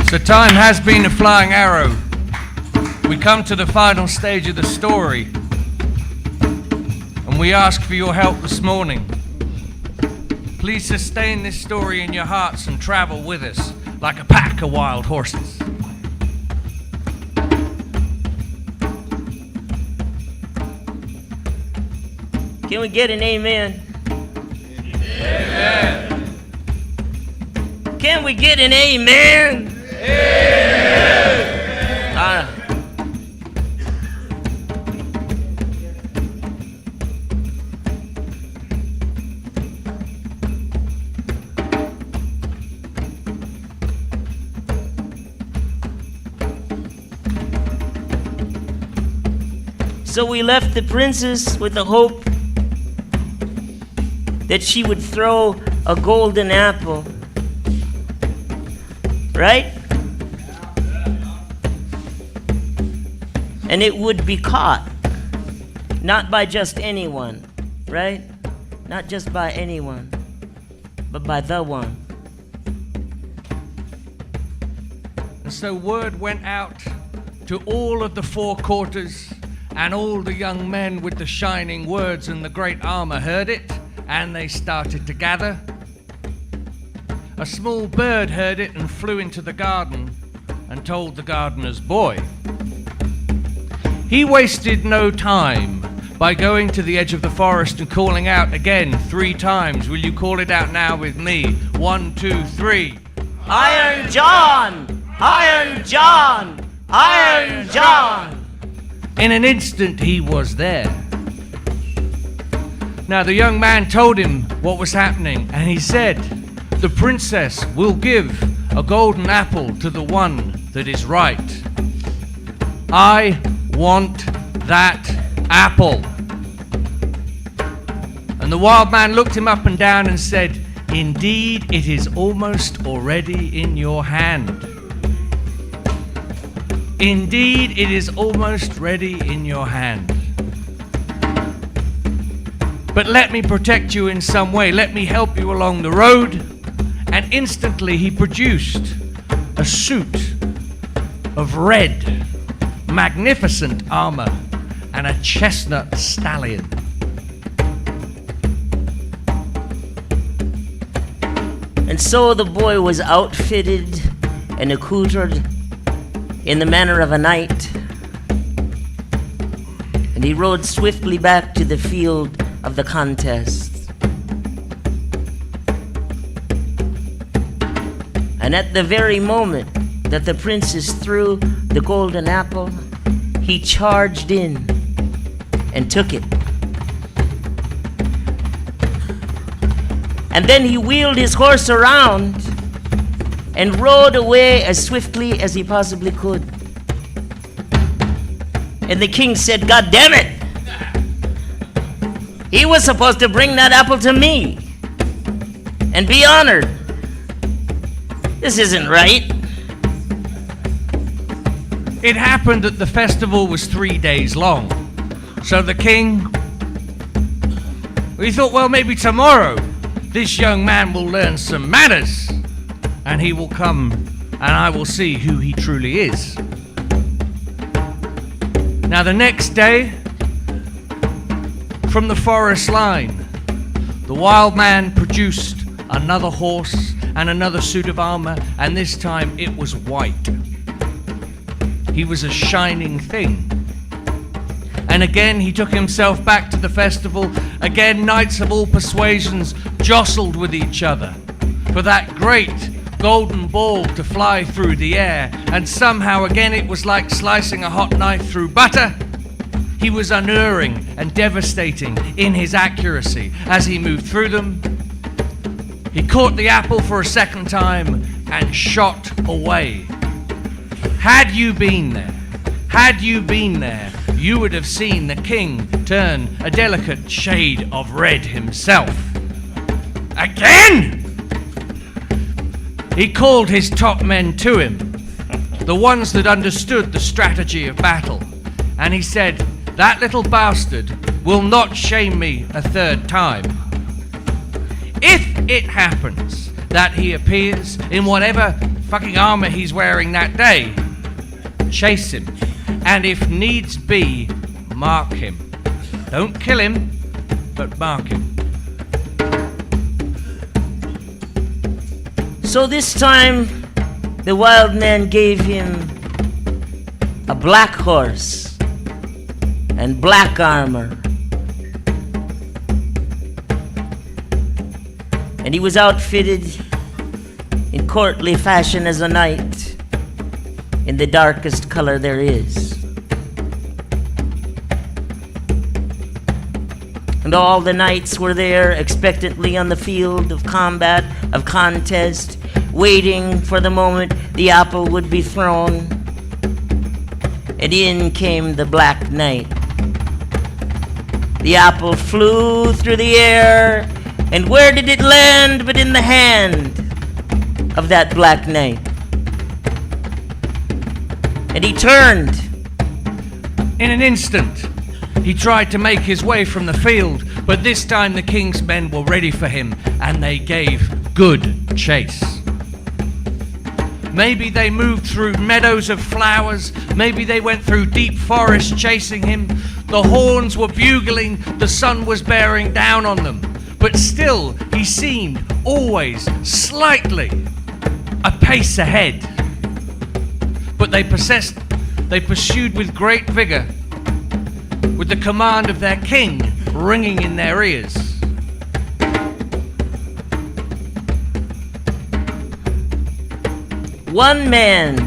So time has been a flying arrow. We come to the final stage of the story, and we ask for your help this morning. Please sustain this story in your hearts and travel with us like a pack of wild horses. Can we get an amen? Amen. Can we get an amen? Amen. So we left the princess with the hope that she would throw a golden apple, right? And it would be caught, not by just anyone, right? Not just by anyone, but by the one. And so word went out to all of the four quarters, and all the young men with the shining words and the great armor heard it, and they started to gather. A small bird heard it and flew into the garden and told the gardener's boy. He wasted no time by going to the edge of the forest and calling out again 3 times. Will you call it out now with me? 1, 2, 3. Iron John! Iron John! Iron John! In an instant he was there. Now the young man told him what was happening, and he said, "The princess will give a golden apple to the one that is right. I want that apple." And the wild man looked him up and down and said, "Indeed, it is almost already in your hand. Indeed, it is almost ready in your hand. But let me protect you in some way. Let me help you along the road." And instantly he produced a suit of red, magnificent armor and a chestnut stallion. And so the boy was outfitted and accoutred in the manner of a knight, and he rode swiftly back to the field of the contest. And at the very moment that the princess threw the golden apple, he charged in and took it. And then he wheeled his horse around and rode away as swiftly as he possibly could. And the king said, "God damn it! He was supposed to bring that apple to me and be honored. This isn't right." It happened that the festival was 3 days long. So the king, he thought, well, maybe tomorrow this young man will learn some manners, and he will come and I will see who he truly is. Now the next day, from the forest line, the wild man produced another horse and another suit of armor, and this time it was white. He was a shining thing. And again he took himself back to the festival. Again, knights of all persuasions jostled with each other for that great golden ball to fly through the air, and somehow again it was like slicing a hot knife through butter. He was unerring and devastating in his accuracy as he moved through them. He caught the apple for a second time and shot away. Had you been there, you would have seen the king turn a delicate shade of red himself. Again! He called his top men to him, the ones that understood the strategy of battle, and he said, "That little bastard will not shame me a third time. If it happens that he appears in whatever fucking armor he's wearing that day. Chase him, and if needs be, mark him. Don't kill him, but mark him. So this time, the wild man gave him a black horse and black armor. And he was outfitted in courtly fashion as a knight, in the darkest color there is. And all the knights were there expectantly on the field of combat, of contest, waiting for the moment the apple would be thrown. And in came the Black Knight. The apple flew through the air, and where did it land but in the hand of that Black Knight? And he turned. In an instant, he tried to make his way from the field, but this time the king's men were ready for him, and they gave good chase. Maybe they moved through meadows of flowers, maybe they went through deep forest chasing him. The horns were bugling, the sun was bearing down on them, but still he seemed always slightly a pace ahead. But they pursued with great vigor, with the command of their king ringing in their ears. One man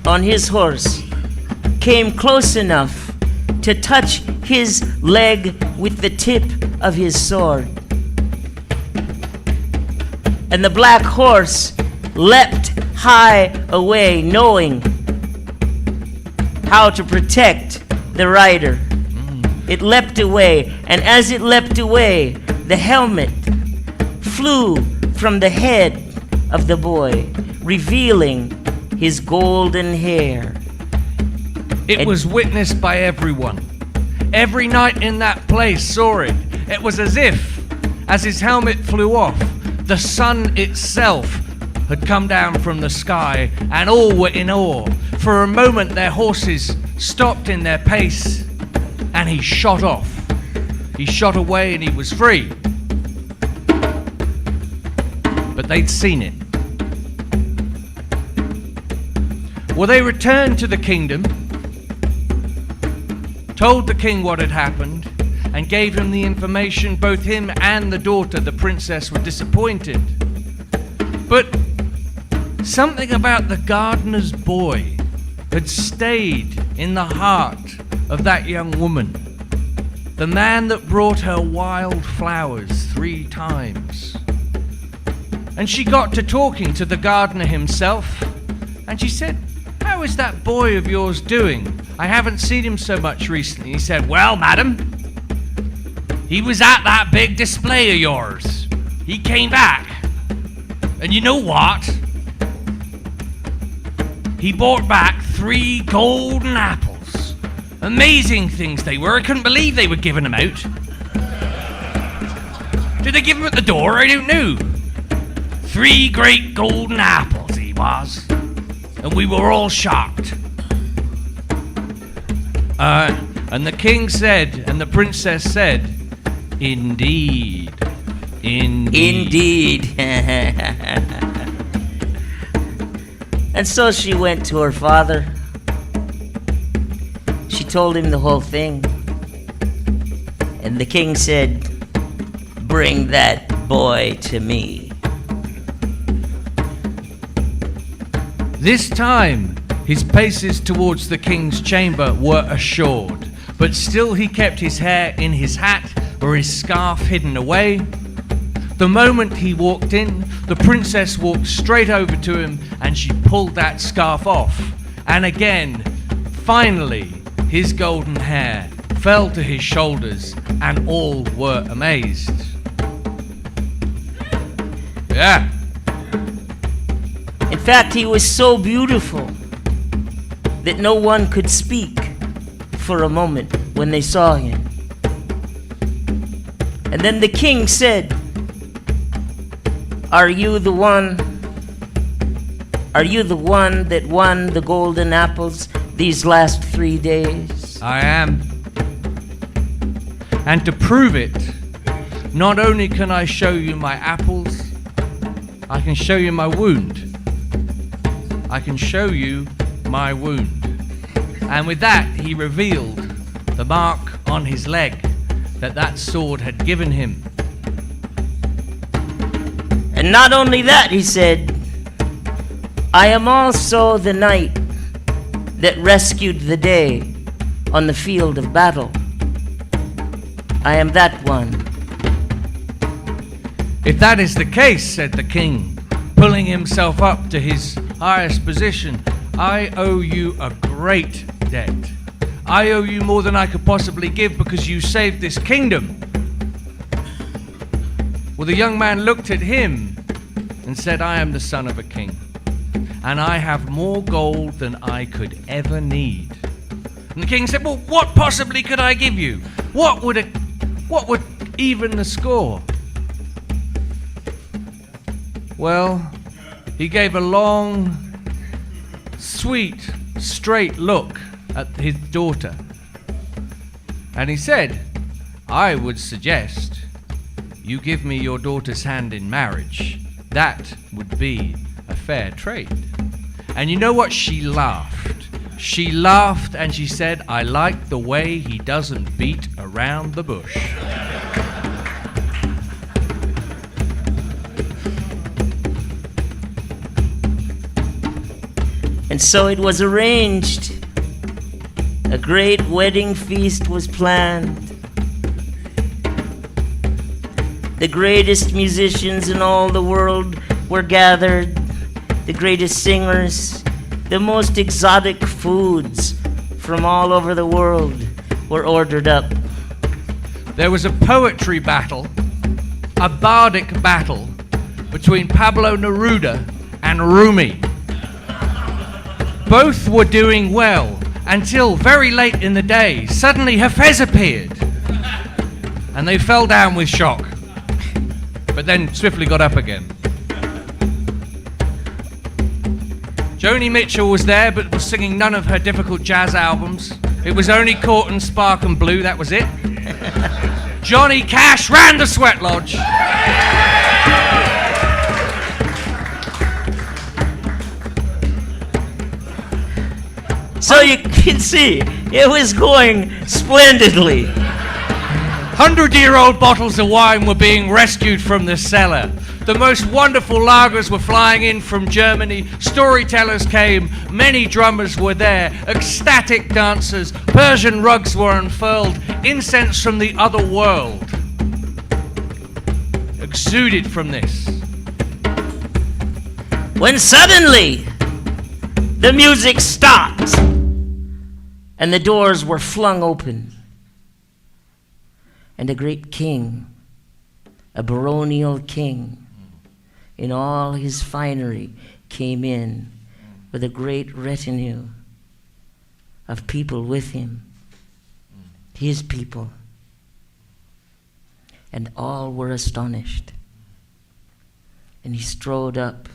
on his horse came close enough to touch his leg with the tip of his sword. And the black horse leapt high away, knowing how to protect the rider. It leapt away, and as it leapt away, the helmet flew from the head of the boy, revealing his golden hair. It was witnessed by everyone. Every knight in that place saw it. It was as if, as his helmet flew off, the sun itself had come down from the sky, and all were in awe. For a moment their horses stopped in their pace, and he shot off. He shot away and he was free. But they'd seen it. Well, they returned to the kingdom, told the king what had happened, and gave him the information. Both him and the daughter, the princess, were disappointed. But something about the gardener's boy had stayed in the heart of that young woman, the man that brought her wild flowers 3 times. And she got to talking to the gardener himself, and she said, "How is that boy of yours doing? I haven't seen him so much recently." He said, "Well, madam, he was at that big display of yours. He came back, and you know what? He brought back 3 golden apples. Amazing things they were. I couldn't believe they were giving them out. Did they give them at the door? I don't know. 3 great golden apples he was. And we were all shocked." And the king said, and the princess said, "Indeed, indeed." And so she went to her father. She told him the whole thing. And the king said, "Bring that boy to me." This time, his paces towards the king's chamber were assured, but still he kept his hair in his hat or his scarf hidden away. The moment he walked in, the princess walked straight over to him and she pulled that scarf off. And again, finally, his golden hair fell to his shoulders and all were amazed. Yeah. In fact, he was so beautiful that no one could speak for a moment when they saw him. And then the king said, Are you the one? Are you the one that won the golden apples these last 3 days? I am. And to prove it, not only can I show you my apples, I can show you my wound. I can show you my wound. And with that, he revealed the mark on his leg that sword had given him. And not only that, he said, I am also the knight that rescued the day on the field of battle. I am that one. If that is the case, said the king, pulling himself up to his highest position, I owe you a great debt. I owe you more than I could possibly give because you saved this kingdom. Well, the young man looked at him and said, I am the son of a king, and I have more gold than I could ever need. And the king said, well, what possibly could I give you? What would even the score? Well, he gave a long, sweet, straight look at his daughter. And he said, I would suggest you give me your daughter's hand in marriage. That would be a fair trade. And you know what? She laughed. She laughed and she said, I like the way he doesn't beat around the bush. And so it was arranged. A great wedding feast was planned. The greatest musicians in all the world were gathered. The greatest singers, the most exotic foods from all over the world were ordered up. There was a poetry battle, a bardic battle between Pablo Neruda and Rumi. Both were doing well until very late in the day, suddenly Hafez appeared and they fell down with shock, but then swiftly got up again. Joni Mitchell was there, but was singing none of her difficult jazz albums. It was only Court and Spark and Blue, that was it. Johnny Cash ran the Sweat Lodge. So you can see, it was going splendidly. 100-year-old bottles of wine were being rescued from the cellar. The most wonderful lagers were flying in from Germany. Storytellers came. Many drummers were there. Ecstatic dancers. Persian rugs were unfurled. Incense from the other world exuded from this. When suddenly the music stopped and the doors were flung open, and a great king, a baronial king, in all his finery, came in with a great retinue of people with him, his people, and all were astonished. And he strode up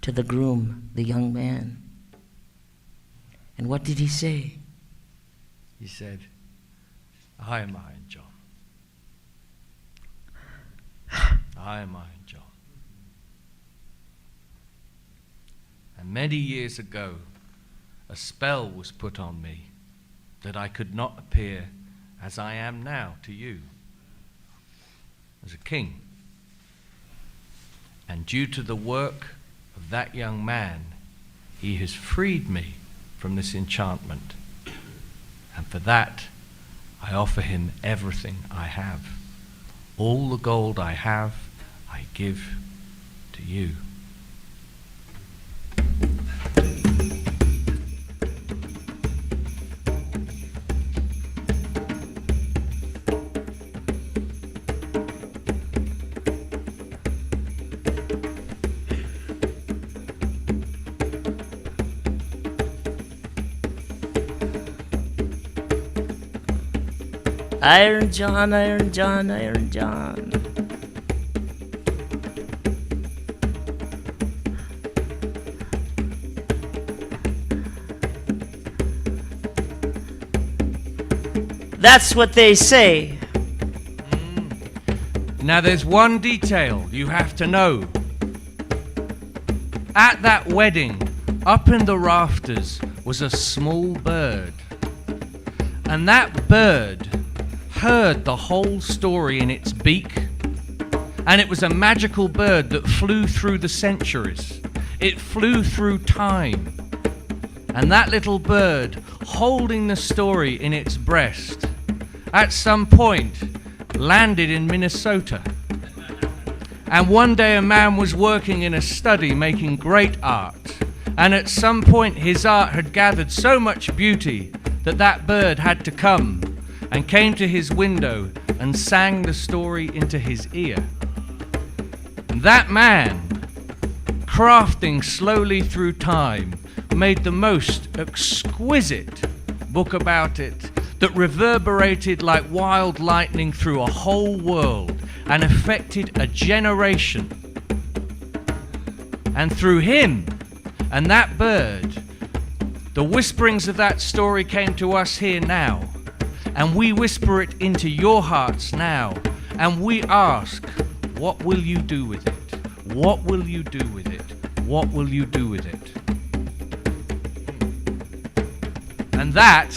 to the groom, the young man. And what did he say? He said, I am Iron John. I am Iron John. And many years ago, a spell was put on me that I could not appear as I am now to you, as a king. And due to the work of that young man, he has freed me from this enchantment. And for that, I offer him everything I have. All the gold I have, I give to you. Iron John, Iron John, Iron John. That's what they say. Now there's one detail you have to know. At that wedding, up in the rafters, was a small bird. And that bird heard the whole story in its beak. And it was a magical bird that flew through the centuries. It flew through time. And that little bird, holding the story in its breast, at some point landed in Minnesota. And one day a man was working in a study making great art. And at some point his art had gathered so much beauty that that bird had to come and came to his window and sang the story into his ear. And that man, crafting slowly through time, made the most exquisite book about it that reverberated like wild lightning through a whole world and affected a generation. And through him and that bird, the whisperings of that story came to us here now, and we whisper it into your hearts now, and we ask, what will you do with it? What will you do with it? What will you do with it? And that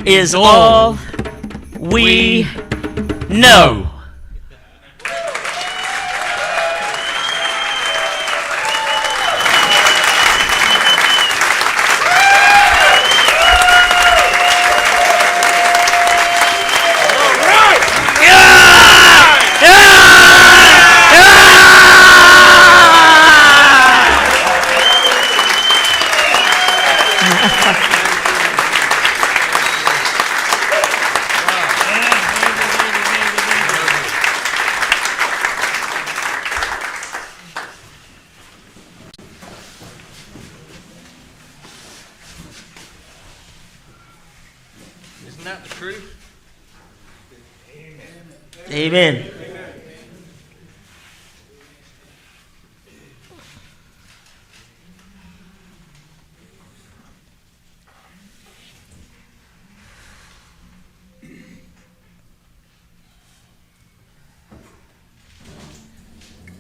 is all we know. Isn't that the truth? Amen.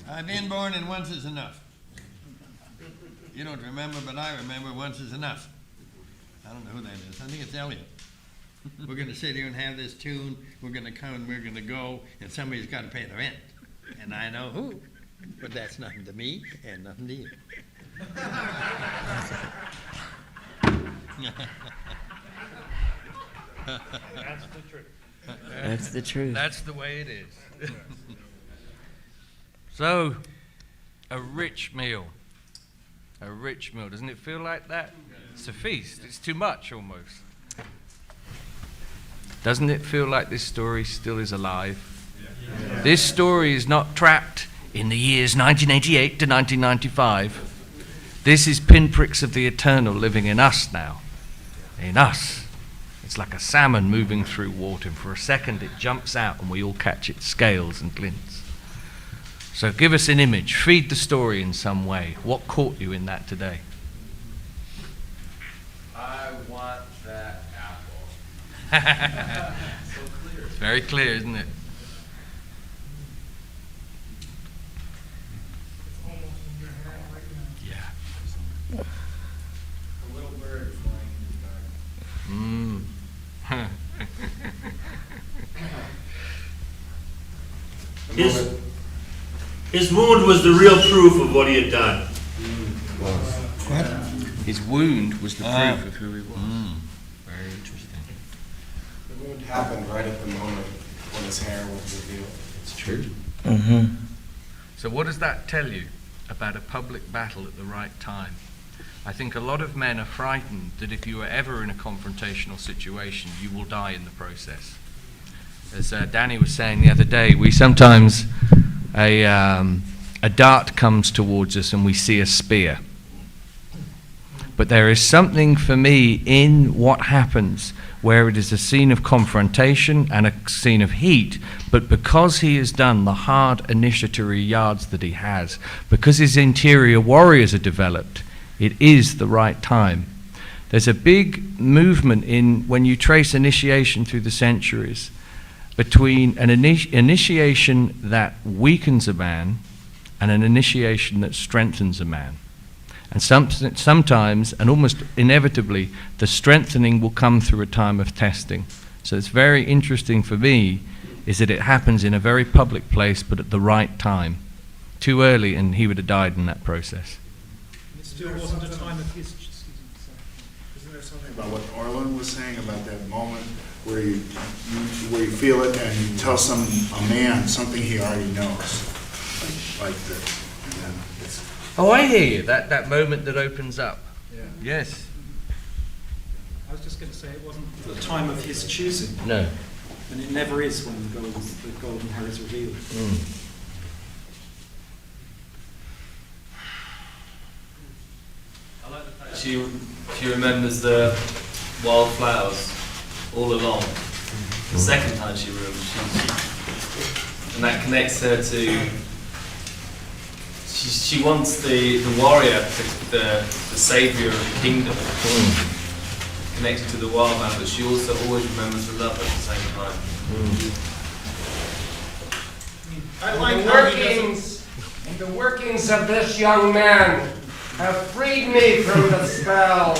I've been born and once is enough. You don't remember, but I remember once is enough. I don't know who that is. I think it's Elliot. We're going to sit here and have this tune. We're going to come and we're going to go, and somebody's got to pay the rent. And I know who. But that's nothing to me and nothing to you. That's the truth. That's the truth. That's the way it is. So, a rich meal. A rich meal. Doesn't it feel like that? It's a feast. It's too much almost. Doesn't it feel like this story still is alive? Yeah. This story is not trapped in the years 1988 to 1995. This is pinpricks of the eternal living in us now. In us. It's like a salmon moving through water, and for a second it jumps out and we all catch its scales and glints. So give us an image. Feed the story in some way. What caught you in that today? I want that apple. So clear. It's very clear, isn't it? It's almost in your hand right now. Yeah. A little bird flying in the garden. His wound was the real proof of what he had done. His wound was the proof of who he was. Very interesting. The wound happened right at the moment when his hair was revealed. It's true. Mm-hmm. So what does that tell you about a public battle at the right time? I think a lot of men are frightened that if you are ever in a confrontational situation, you will die in the process. As Danny was saying the other day, we sometimes, a dart comes towards us and we see a spear. But there is something for me in what happens where it is a scene of confrontation and a scene of heat, but because he has done the hard initiatory yards that he has, because his interior warriors are developed, it is the right time. There's a big movement in, when you trace initiation through the centuries, between an initiation that weakens a man and an initiation that strengthens a man. And sometimes, and almost inevitably, the strengthening will come through a time of testing. So it's very interesting for me is that it happens in a very public place, but at the right time. Too early, and he would have died in that process. It still wasn't a time of his. Isn't there something about what Orlin was saying about that moment where you feel it and you tell a man something he already knows, like the, and then it's. Oh, I hear you. That moment that opens up. Yeah. Yes. I was just going to say it wasn't the time of his choosing, No. and it never is when the golden hair is revealed. She remembers the wildflowers all along. The second time she remembers, and that connects her to. She wants the warrior, the savior of the kingdom, connected to the wild man, but she also always remembers the love at the same time. I like the workings of this young man have freed me from the spell,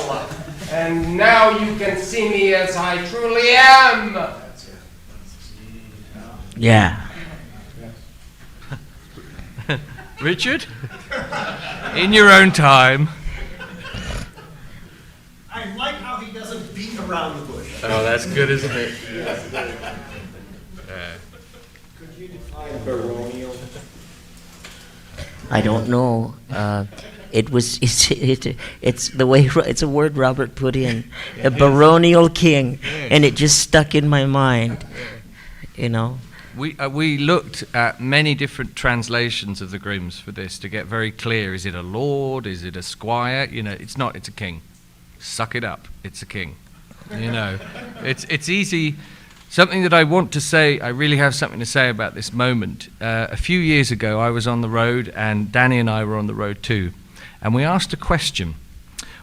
and now you can see me as I truly am. Yeah. Richard? In your own time. I like how he doesn't beat around the bush. Oh, that's good, isn't it? Could you define baronial? I don't know. It's the way it's a word Robert put in, a baronial king, and it just stuck in my mind. You know. We looked at many different translations of the Grimms for this to get very clear. Is it a lord? Is it a squire? You know, it's not. It's a king. Suck it up. It's a king. You know, it's easy. Something that I want to say, I really have something to say about this moment. A few years ago, I was on the road, and Danny and I were on the road too. And we asked a question.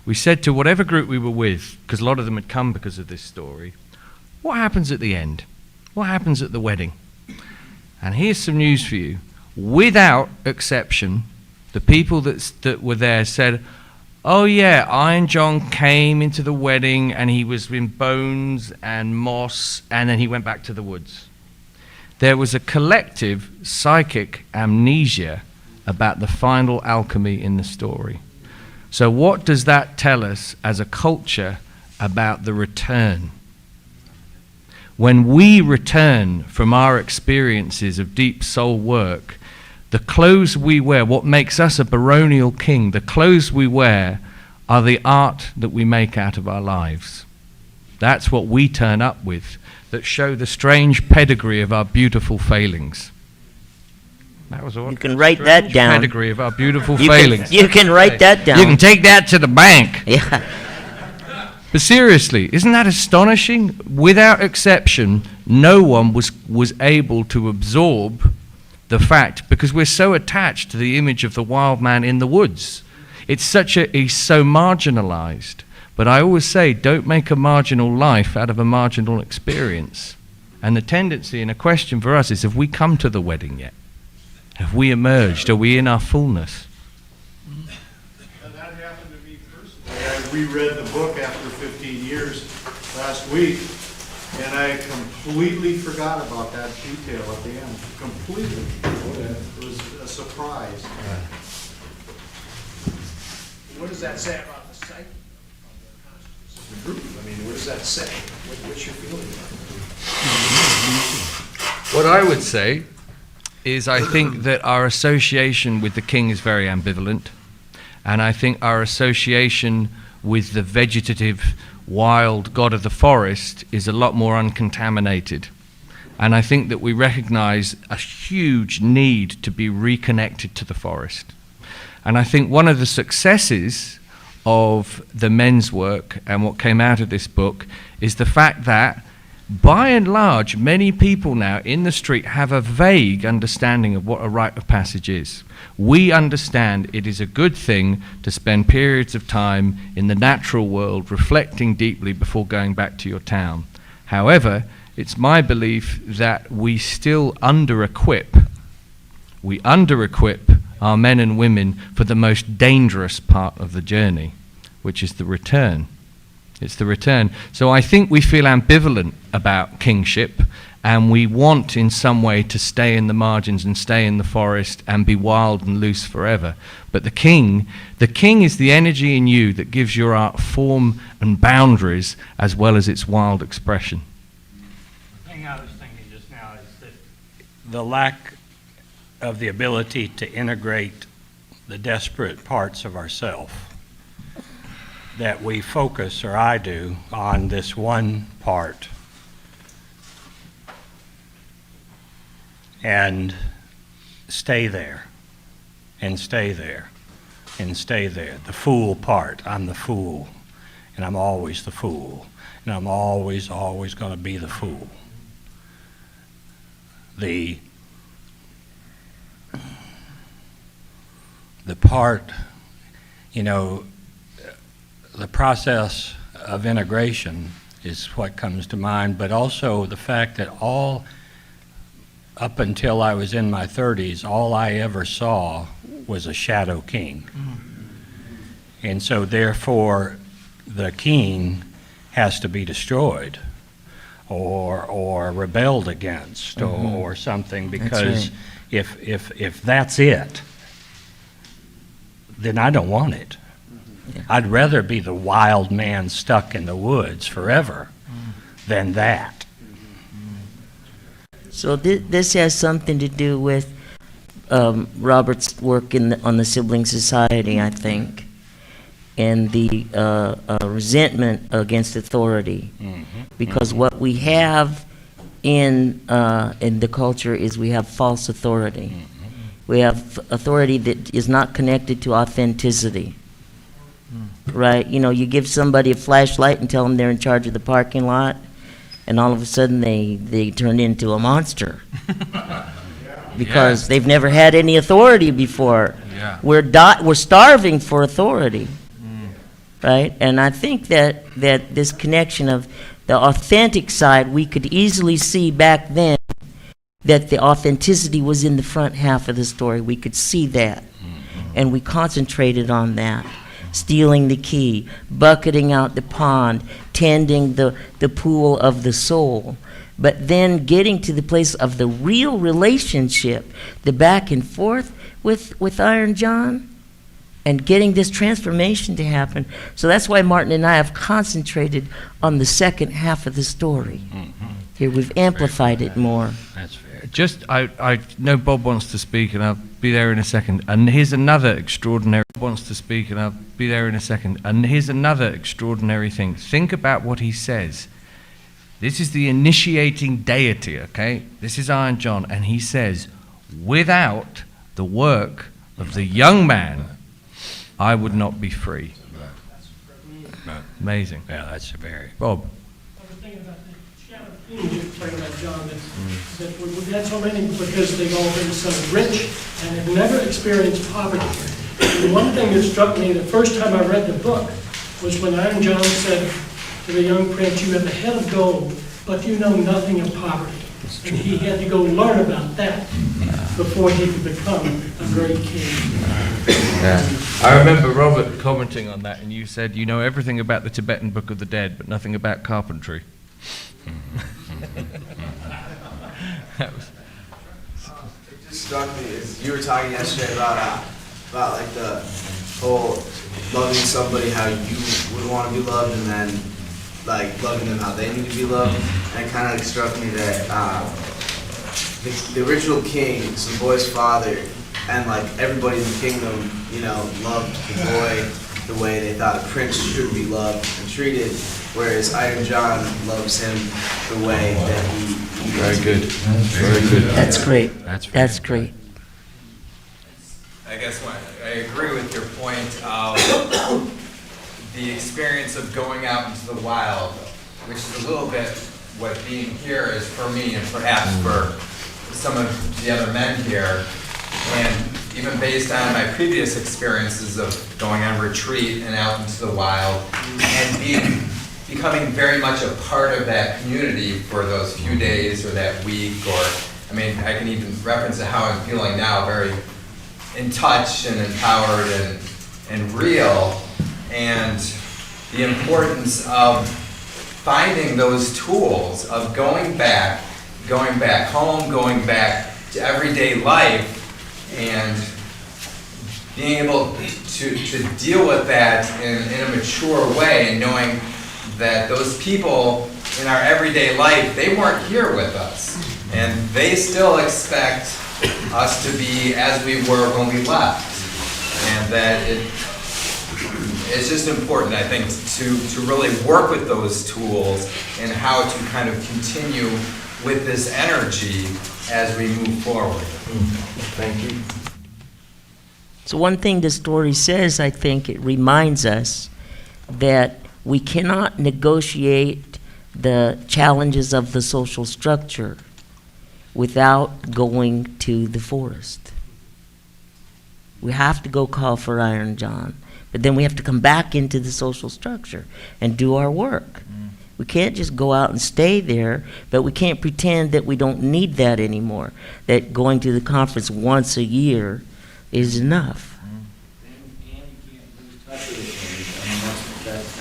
We said to whatever group we were with, because a lot of them had come because of this story, what happens at the end? What happens at the wedding? And here's some news for you. Without exception, the people that were there said, oh yeah, Iron John came into the wedding and he was in bones and moss, and then he went back to the woods. There was a collective psychic amnesia about the final alchemy in the story. So what does that tell us as a culture about the return? When we return from our experiences of deep soul work, the clothes we wear, what makes us a baronial king, the clothes we wear are the art that we make out of our lives. That's what we turn up with, that show the strange pedigree of our beautiful failings. That was all. You can write that down. Pedigree of our beautiful failings. You can write that down. You can take that to the bank. Yeah. But seriously, isn't that astonishing? Without exception, no one was able to absorb the fact, because we're so attached to the image of the wild man in the woods. He's so marginalized. But I always say, don't make a marginal life out of a marginal experience. And the tendency and a question for us is, have we come to the wedding yet? Have we emerged? Are we in our fullness? And that happened to me personally. I reread the book after 15 years last week, and I completely forgot about that detail at the end. Completely. It was a surprise. What does that say about the psyche of the group? I mean, what does that say? What's your feeling about it? What I would say is I think that our association with the king is very ambivalent, and I think our association with the vegetative, wild god of the forest is a lot more uncontaminated. And I think that we recognize a huge need to be reconnected to the forest. And I think one of the successes of the men's work and what came out of this book is the fact that by and large, many people now in the street have a vague understanding of what a rite of passage is. We understand it is a good thing to spend periods of time in the natural world reflecting deeply before going back to your town. However, it's my belief that we still under-equip our men and women for the most dangerous part of the journey, which is the return. It's the return. So I think we feel ambivalent about kingship, and we want in some way to stay in the margins and stay in the forest and be wild and loose forever. But the king is the energy in you that gives your art form and boundaries as well as its wild expression. The thing I was thinking just now is that the lack of the ability to integrate the desperate parts of ourselves, that we focus, or I do, on this one part and stay there and stay there and stay there. The fool part, I'm the fool, and I'm always the fool, and I'm always going to be the fool. The part, you know, the process of integration is what comes to mind, but also the fact that up until I was in my 30s, all I ever saw was a shadow king. And so therefore, the king has to be destroyed or rebelled against or something, because if that's it, then I don't want it. I'd rather be the wild man stuck in the woods forever than that. So this has something to do with Robert's work on the Sibling Society, I think, and the resentment against authority. Because what we have in the culture is we have false authority. We have authority that is not connected to authenticity. Right? You know, you give somebody a flashlight and tell them they're in charge of the parking lot, and all of a sudden they turn into a monster. Because they've never had any authority before. We're starving for authority. Right? And I think that this connection of the authentic side, we could easily see back then that the authenticity was in the front half of the story. We could see that. And we concentrated on that. Stealing the key, bucketing out the pond, tending the pool of the soul. But then getting to the place of the real relationship, the back and forth with Iron John, and getting this transformation to happen. So that's why Martin and I have concentrated on the second half of the story. Here we've amplified it more. That's fair. I know Bob wants to speak, and I'll be there in a second. And here's another extraordinary thing. Think about what he says. This is the initiating deity, okay? This is Iron John, and he says, without the work of the young man, I would not be free. Amazing. Yeah, that's very. Bob. I was thinking about the shadow king you talking about, John, that we've had so many because they've all been so rich and have never experienced poverty. And one thing that struck me the first time I read the book was when Iron John said to the young prince, "You have a head of gold, but you know nothing of poverty." And he had to go learn about that before he could become a great king. I remember Robert commenting on that, and you said, you know everything about the Tibetan Book of the Dead, but nothing about carpentry. It just struck me as you were talking yesterday about like the whole loving somebody how you would want to be loved, and then like loving them how they need to be loved. And it kind of like struck me that the original king, so the boy's father, and like everybody in the kingdom, you know, loved the boy the way they thought a prince should be loved and treated, whereas Iron John loves him the way that he Very good. Very good. That's great. That's great. I guess I agree with your point of the experience of going out into the wild, which is a little bit what being here is for me and perhaps for some of the other men here. And even based on my previous experiences of going on retreat and out into the wild and becoming very much a part of that community for those few days or that week, or, I mean, I can even reference to how I'm feeling now, very in touch and empowered and real, and the importance of finding those tools of going back home, going back to everyday life, and being able to deal with that in a mature way, and knowing that those people in our everyday life, they weren't here with us, and they still expect us to be as we were when we left, and that it's just important, I think, to really work with those tools and how to kind of continue with this energy as we move forward. Thank you. So one thing the story says, I think it reminds us that we cannot negotiate the challenges of the social structure without going to the forest. We have to go call for Iron John, but then we have to come back into the social structure and do our work. We can't just go out and stay there, but we can't pretend that we don't need that anymore, that going to the conference once a year is enough.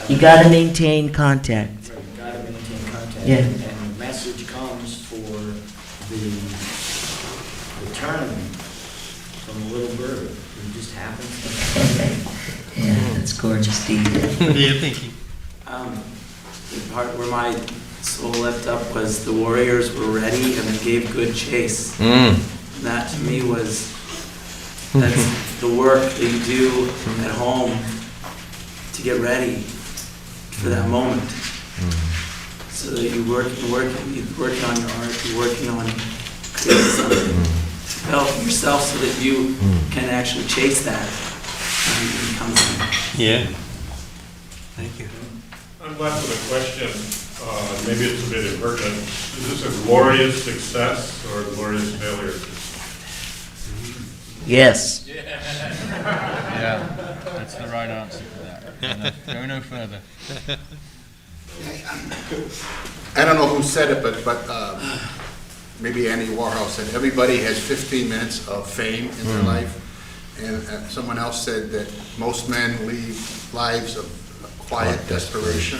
You got to maintain contact. Right, you got to maintain contact. Yeah. And the message comes for the tournament from a little bird who just happens to. Yeah, that's gorgeous, Steve. What are you thinking? The part where my soul left up was the warriors were ready and they gave good chase. That to me was, that's the work that you do at home to get ready for that moment. So that you're working on your art, you're working on creating something, developing yourself so that you can actually chase that when it comes in. Yeah. Thank you. I'm left with a question, maybe it's a bit impertinent. Is this a glorious success or a glorious failure? Yes. Yeah, that's the right answer to that. Go no further. I don't know who said it, but maybe Andy Warhol said everybody has 15 minutes of fame in their life. And someone else said that most men lead lives of quiet desperation.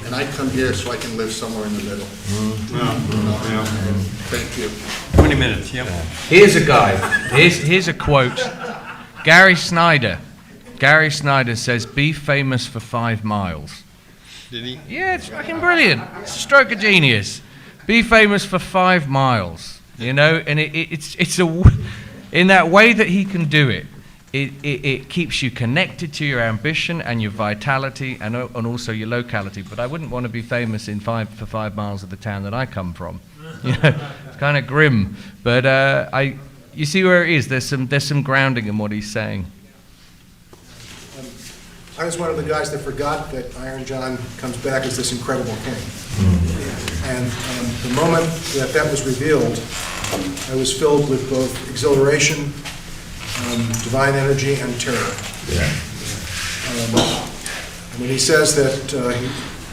And I come here so I can live somewhere in the middle. Thank you. 20 minutes, yep. Here's a guy. Here's a quote. Gary Snyder. Gary Snyder says, "Be famous for 5 miles." Did he? Yeah, it's fucking brilliant. It's a stroke of genius. Be famous for 5 miles. You know, and it's in that way that he can do it. It keeps you connected to your ambition and your vitality and also your locality. But I wouldn't want to be famous for 5 miles of the town that I come from. You know, it's kind of grim. But you see where it is. There's some grounding in what he's saying. I was one of the guys that forgot that Iron John comes back as this incredible king. And the moment that was revealed, I was filled with both exhilaration, divine energy, and terror. When he says that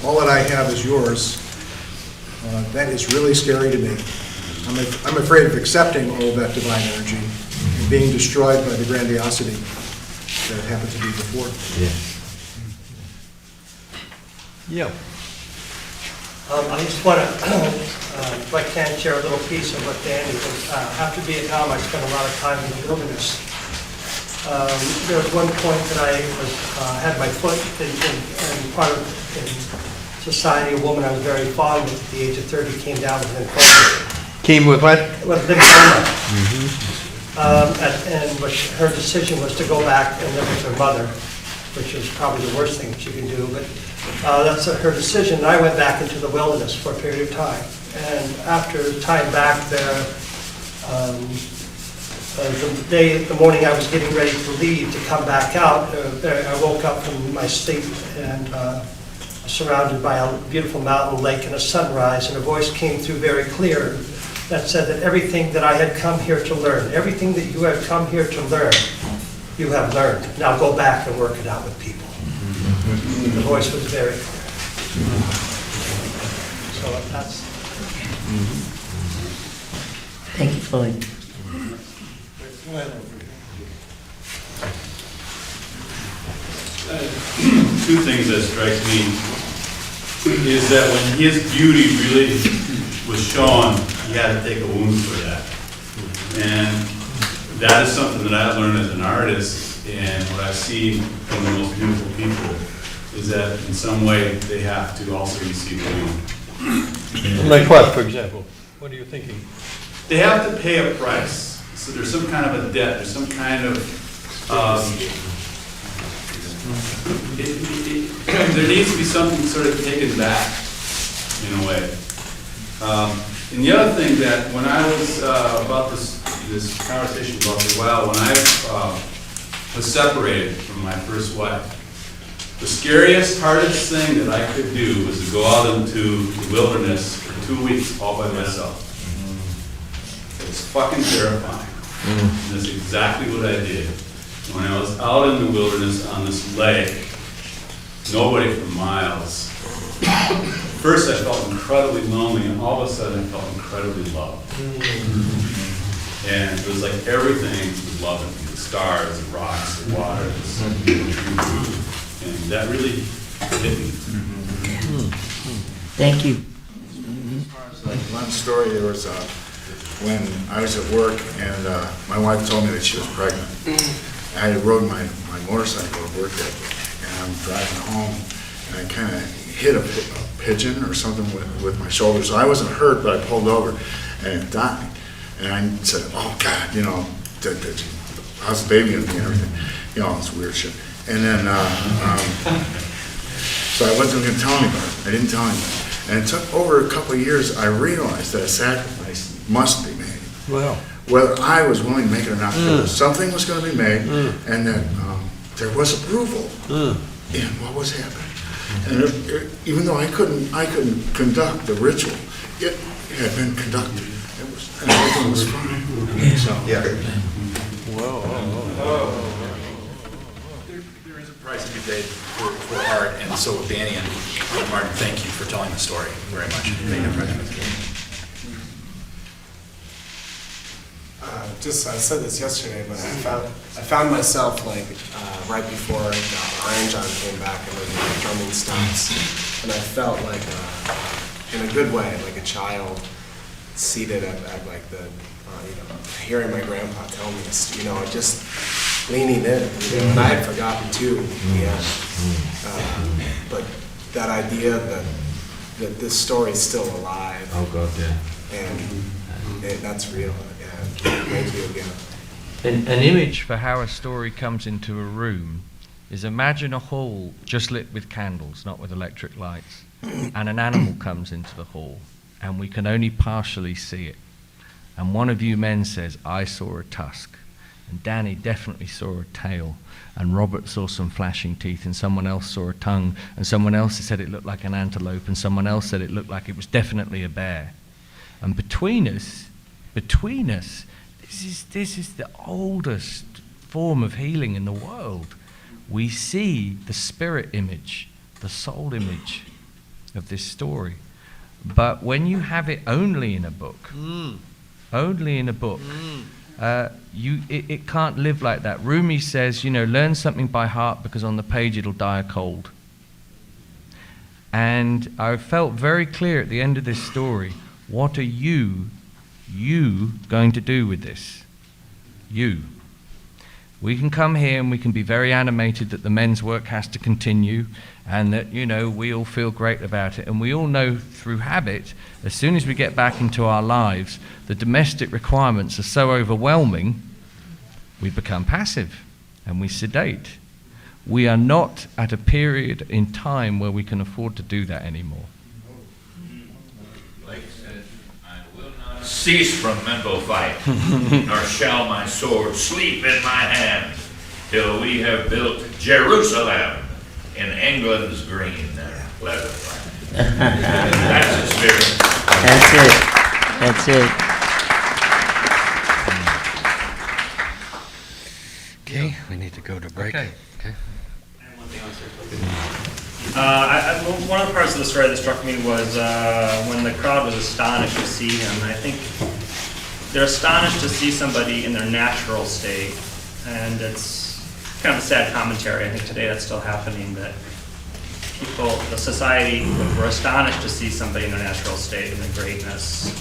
all that I have is yours, that is really scary to me. I'm afraid of accepting all of that divine energy and being destroyed by the grandiosity that happened to be before. Yeah. I just want to, if I can, share a little piece of what Danny was. After Vietnam, I spent a lot of time in the wilderness. There was one point that I had my foot in part of society. A woman I was very fond of at the age of 30 came down with lymphoma. Came with what? With lymphoma. And her decision was to go back and live with her mother, which was probably the worst thing she could do. But that's her decision. I went back into the wilderness for a period of time. And after time back there, the morning I was getting ready to leave to come back out, I woke up from my sleep and surrounded by a beautiful mountain, lake, and a sunrise, and a voice came through very clear that said that everything that I had come here to learn, everything that you have come here to learn, you have learned. Now go back and work it out with people. The voice was very clear. So that's... Thank you, Floyd. Two things that strike me is that when his beauty really was shown, he had to take a wound for that. And that is something that I learned as an artist, and what I've seen from the most beautiful people is that in some way they have to also receive a wound. Like what, for example? What are you thinking? They have to pay a price. So there's some kind of a debt, there's some kind of, there needs to be something sort of taken back, in a way. And the other thing that when I was, about this conversation about the well, when I was separated from my first wife, the scariest, hardest thing that I could do was to go out into the wilderness for 2 weeks all by myself. It was fucking terrifying. And that's exactly what I did. When I was out in the wilderness on this lake, nobody for miles. First I felt incredibly lonely, and all of a sudden I felt incredibly loved. And it was like everything was loving me. The stars, the rocks, the water, the tree. And that really hit me. Thank you. Like one story, there was when I was at work and my wife told me that she was pregnant. I rode my motorcycle to work that day, and I'm driving home, and I kind of hit a pigeon or something with my shoulder. So I wasn't hurt, but I pulled over, and it died. And I said, "Oh God, you know, dead pigeon. How's the baby gonna be and everything? You know, it's weird shit." And then, so I wasn't gonna tell anybody. I didn't tell anybody. And it took over a couple of years, I realized that a sacrifice must be made. Well, whether I was willing to make it or not, something was going to be made, and that there was approval in what was happening. And even though I couldn't conduct the ritual, it had been conducted. It was, and everything was fine. So, yeah. There is a price to be paid for art, and so Danny and Martin, thank you for telling the story very much. I said this yesterday, but I found myself like right before Iron John came back and the drumming stops, and I felt like in a good way, like a child seated at like the hearing my grandpa tell me this, just leaning in, and I had forgotten too. But that idea that this story is still alive. Oh God, yeah. And that's real. Thank you again. An image for how a story comes into a room is imagine a hall just lit with candles, not with electric lights, and an animal comes into the hall, and we can only partially see it. And one of you men says, "I saw a tusk," and Danny definitely saw a tail, and Robert saw some flashing teeth, and someone else saw a tongue, and someone else said it looked like an antelope, and someone else said it looked like it was definitely a bear. And between us, this is the oldest form of healing in the world. We see the spirit image, the soul image of this story. But when you have it only in a book, it can't live like that. Rumi says, learn something by heart because on the page it'll die a cold. And I felt very clear at the end of this story, what are you going to do with this? You. We can come here and we can be very animated that the men's work has to continue and that, we all feel great about it. And we all know through habit, as soon as we get back into our lives, the domestic requirements are so overwhelming, we become passive and we sedate. We are not at a period in time where we can afford to do that anymore. Cease from mental fight, nor shall my sword sleep in my hand, till we have built Jerusalem in England's green. leather. That's the spirit. That's it. That's it. Okay, we need to go to break. Okay. One of the parts of the story that struck me was when the crowd was astonished to see him. I think they're astonished to see somebody in their natural state, and it's kind of a sad commentary. I think today that's still happening, that people, the society, were astonished to see somebody in their natural state and the greatness.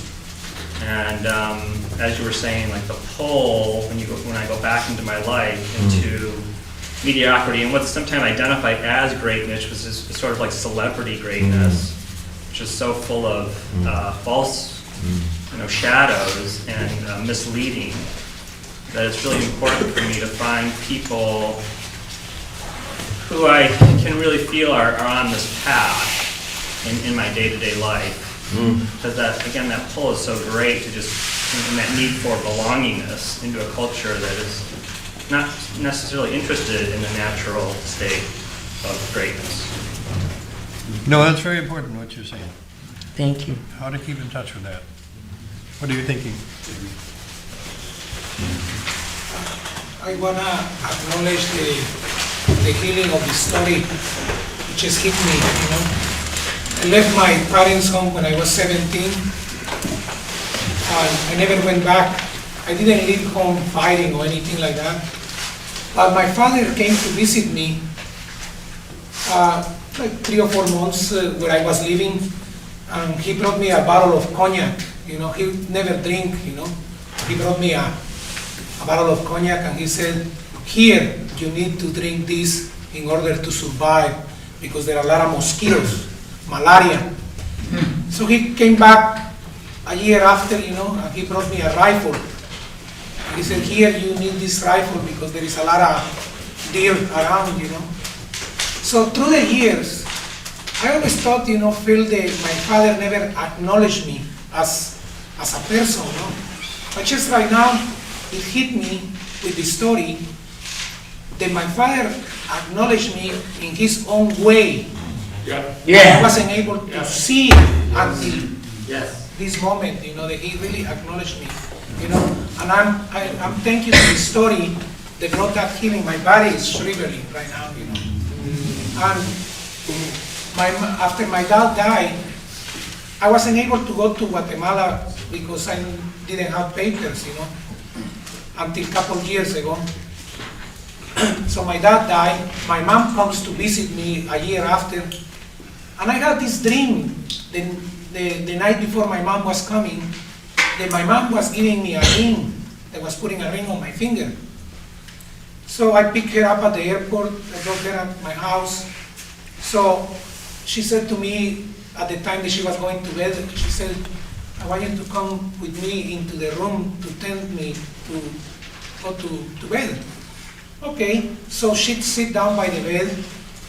And as you were saying, like the pull, when I go back into my life, into mediocrity and what's sometimes identified as greatness, was this sort of like celebrity greatness, which is so full of false, shadows and misleading, that it's really important for me to find people who I can really feel are on this path in my day-to-day life. Because that pull is so great to just, and that need for belongingness into a culture that is not necessarily interested in the natural state of greatness. No, that's very important what you're saying. Thank you. How to keep in touch with that. What are you thinking? I want to acknowledge the healing of the story which has hit me, I left my parents' home when I was 17, and I never went back. I didn't leave home fighting or anything like that. But my father came to visit me like 3 or 4 months where I was living, and he brought me a bottle of cognac. He never drink, He brought me a bottle of cognac, and he said, "Here, you need to drink this in order to survive, because there are a lot of mosquitoes, malaria." So he came back a year after, and he brought me a rifle. He said, "Here, you need this rifle because there is a lot of deer around, So through the years, I always thought, feel that my father never acknowledged me as a person, But just right now, it hit me with the story that my father acknowledged me in his own way. I wasn't able to see until this moment, that he really acknowledged me, And I'm thanking the story that brought that healing. My body is shriveling right now, And after my dad died, I wasn't able to go to Guatemala because I didn't have papers, until a couple years ago. So my dad died. My mom comes to visit me a year after, and I had this dream the night before my mom was coming, that my mom was giving me a ring. They was putting a ring on my finger. So I picked her up at the airport. I brought her at my house. So she said to me at the time that she was going to bed, she said, "I want you to come with me into the room to tell me to go to bed." Okay, so she'd sit down by the bed,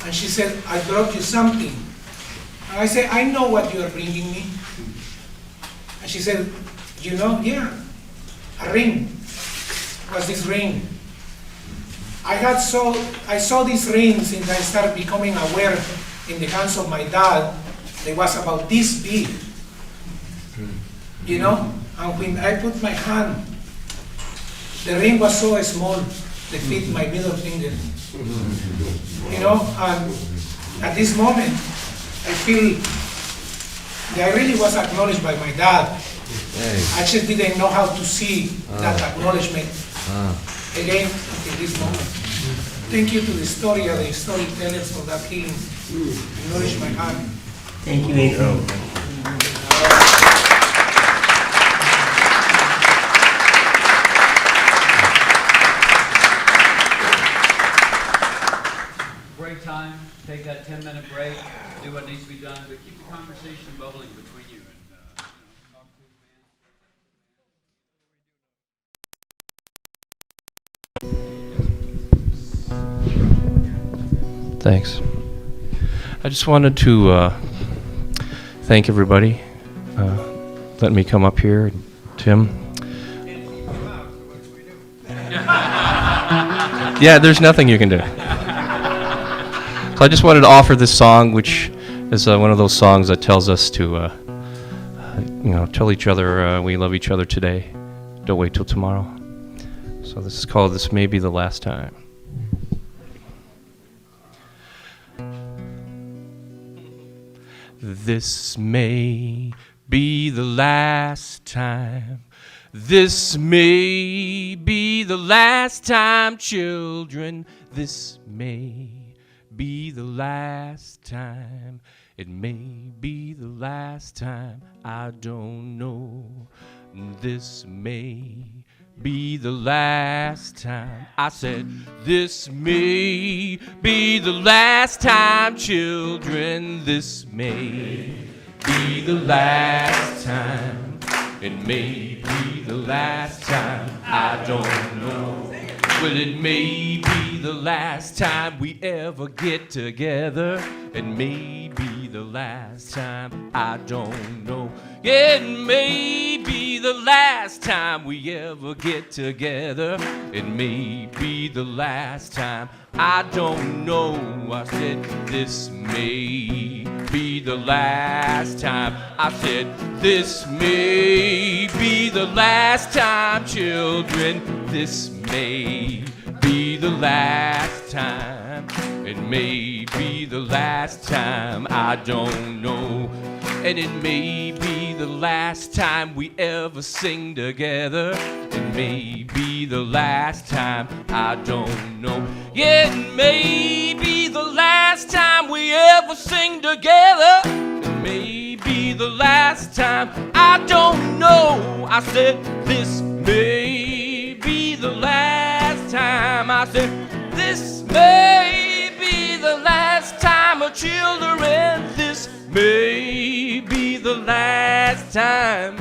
and she said, "I brought you something." And I said, "I know what you are bringing me." And she said, "Yeah, a ring." Was this ring? I saw this ring since I started becoming aware in the hands of my dad. It was about this big, And when I put my hand, the ring was so small, that fit my middle finger. And at this moment, I feel that I really was acknowledged by my dad. I just didn't know how to see that acknowledgement again until this moment. Thank you to the story and the storytellers for that healing. It nourished my heart. Thank you, Adrian. Break time, take that 10-minute break, do what needs to be done, but keep the conversation bubbling between you. Thanks. I just wanted to thank everybody letting me come up here. Tim. Yeah, there's nothing you can do. So I just wanted to offer this song, which is one of those songs that tells us to, tell each other we love each other today. Don't wait till tomorrow. So this is called "This May Be the Last Time." This may be the last time. This may be the last time, children. This may be the last time. It may be the last time. I don't know. This may be the last time. I said, this may be the last time, children. This may be the last time. It may be the last time. I don't know. Well, it may be the last time we ever get together. It may be the last time. I don't know. It may be the last time we ever get together. It may be the last time. I don't know. I said, this may be the last time. I said, this may be the last time, children. This may be the last time. It may be the last time. I don't know. And it may be the last time we ever sing together. It may be the last time. I don't know. Yeah, it may be the last time we ever sing together. It may be the last time. I don't know. I said, this may be the last time. I said, this may be the last time of children. This may be the last time.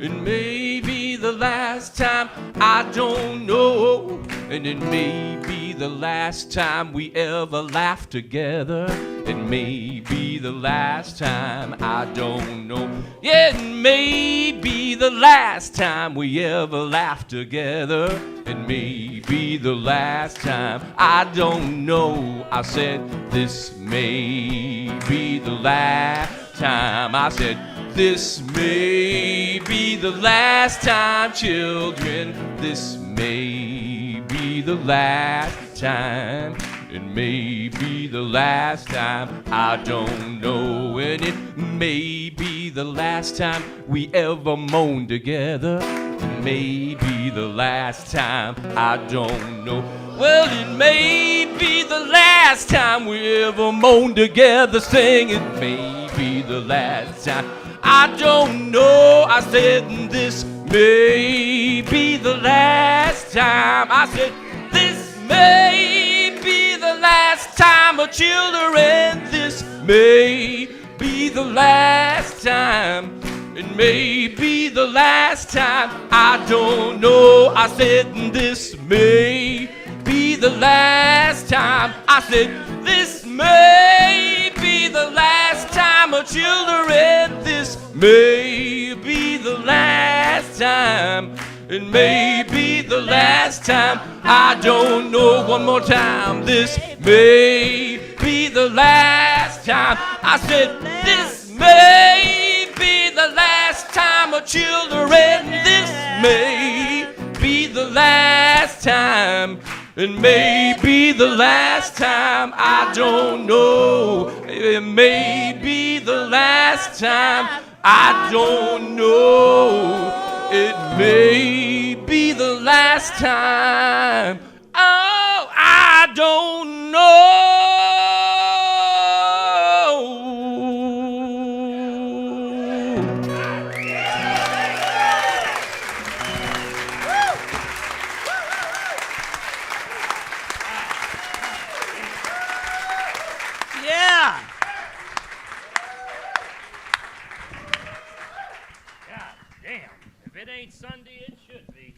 It may be the last time. I don't know. And it may be the last time we ever laugh together. It may be the last time. I don't know. Yeah, it may be the last time we ever laugh together. It may be the last time. I don't know. I said, this may be the last time. I said, this may be the last time, children. This may be the last time. It may be the last time. I don't know. And it may be the last time we ever moan together. It may be the last time. I don't know. Well, it may be the last time we ever moan together. Sing, it may be the last time. I don't know. I said, this may be the last time. I said, this may be the last time of children. This may be the last time. It may be the last time. I don't know. I said, this may be the last time. I said, this may be the last time of children. This may be the last time. It may be the last time. I don't know. One more time. This may be the last time. I said, this may be the last time of children. This may be the last time. It may be the last time. I don't know. It may be the last time. I don't know. It may be the last time. Oh, I don't know. Yeah. God damn. If it ain't Sunday, it should be.